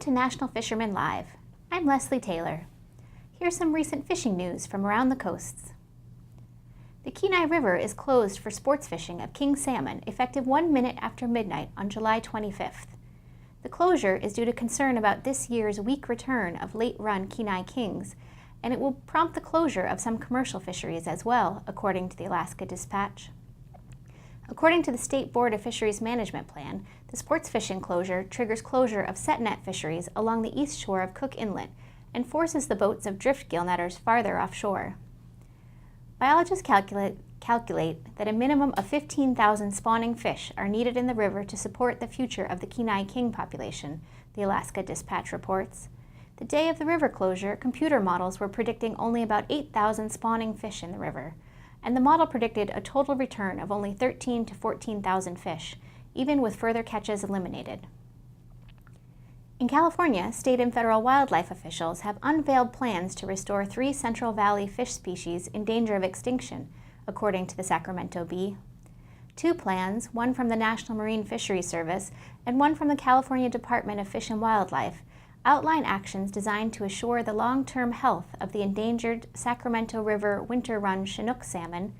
to National Fisherman Live. I'm Leslie Taylor. Here's some recent fishing news from around the coasts. The Kenai River is closed for sports fishing of king salmon effective 1 minute after midnight on July 25th. The closure is due to concern about this year's weak return of late-run Kenai kings, and it will prompt the closure of some commercial fisheries as well, according to the Alaska Dispatch. According to the State Board of Fisheries Management Plan, the sports fishing closure triggers closure of set net fisheries along the east shore of Cook Inlet and forces the boats of drift gill netters farther offshore. Biologists calculate that a minimum of 15,000 spawning fish are needed in the river to support the future of the Kenai king population, the Alaska Dispatch reports. The day of the river closure, computer models were predicting only about 8,000 spawning fish in the river, and the model predicted a total return of only 13,000 to 14,000 fish, even with further catches eliminated. In California, state and federal wildlife officials have unveiled plans to restore 3 Central Valley fish species in danger of extinction, according to the Sacramento Bee. 2 plans, one from the National Marine Fisheries Service and one from the California Department of Fish and Wildlife, outline actions designed to assure the long-term health of the endangered Sacramento River winter run Chinook salmon,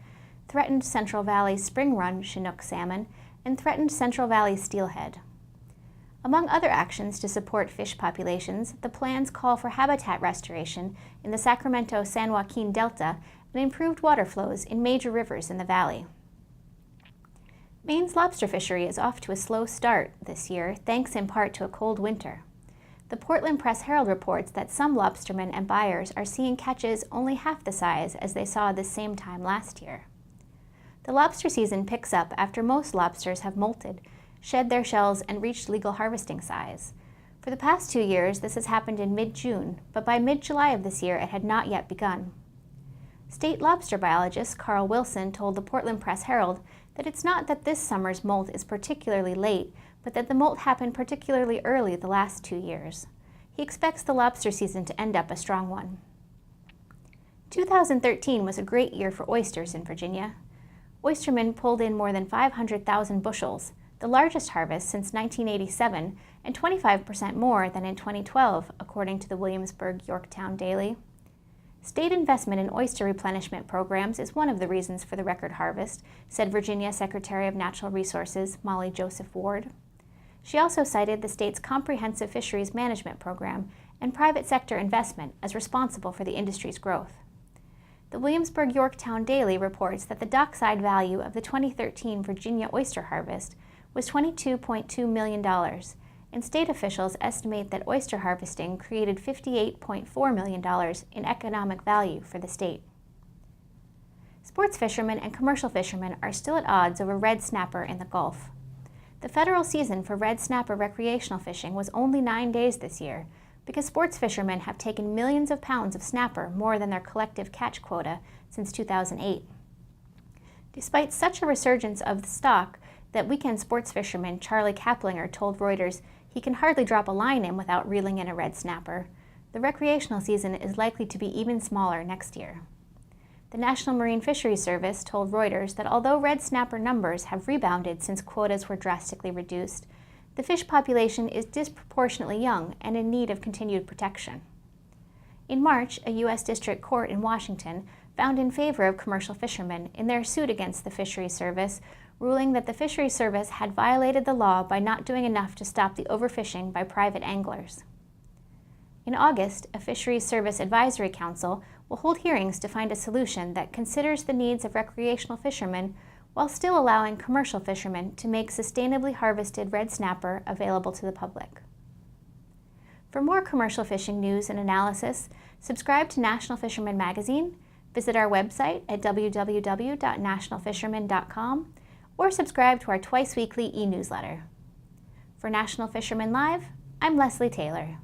threatened Central Valley spring run Chinook salmon, and threatened Central Valley steelhead. Among other actions to support fish populations, the plans call for habitat restoration in the Sacramento-San Joaquin Delta and improved water flows in major rivers in the valley. Maine's lobster fishery is off to a slow start this year, thanks in part to a cold winter. The Portland Press-Herald reports that some lobstermen and buyers are seeing catches only half the size as they saw this same time last year. The lobster season picks up after most lobsters have molted, shed their shells, and reached legal harvesting size. For the past 2 years, this has happened in mid-June, but by mid-July of this year it had not yet begun. State lobster biologist Carl Wilson told the Portland Press-Herald that it's not that this summer's molt is particularly late, but that the molt happened particularly early the last 2 years. He expects the lobster season to end up a strong one. 2013 was a great year for oysters in Virginia. Oystermen pulled in more than 500,000 bushels, the largest harvest since 1987, and 25% more than in 2012, according to the Williamsburg-Yorktown Daily. State investment in oyster replenishment programs is one of the reasons for the record harvest, said Virginia Secretary of Natural Resources Molly Joseph Ward. She also cited the state's comprehensive fisheries management program and private sector investment as responsible for the industry's growth. The Williamsburg-Yorktown Daily reports that the dockside value of the 2013 Virginia oyster harvest was $22.2 million, and state officials estimate that oyster harvesting created $58.4 million in economic value for the state. Sports fishermen and commercial fishermen are still at odds over red snapper in the Gulf. The federal season for red snapper recreational fishing was only 9 days this year, because sports fishermen have taken millions of pounds of snapper, more than their collective catch quota, since 2008. Despite such a resurgence of the stock, that weekend sports fisherman Charlie Kaplinger told Reuters he can hardly drop a line in without reeling in a red snapper, the recreational season is likely to be even smaller next year. The National Marine Fisheries Service told Reuters that although red snapper numbers have rebounded since quotas were drastically reduced, the fish population is disproportionately young and in need of continued protection. In March, a U.S. District Court in Washington found in favor of commercial fishermen in their suit against the Fisheries Service, ruling that the Fisheries Service had violated the law by not doing enough to stop the overfishing by private anglers. In August, a Fisheries Service Advisory Council will hold hearings to find a solution that considers the needs of recreational fishermen while still allowing commercial fishermen to make sustainably harvested red snapper available to the public. For more commercial fishing news and analysis, subscribe to National Fisherman Magazine, visit our website at www.nationalfisherman.com, or subscribe to our twice-weekly e-newsletter. For National Fisherman Live, I'm Leslie Taylor.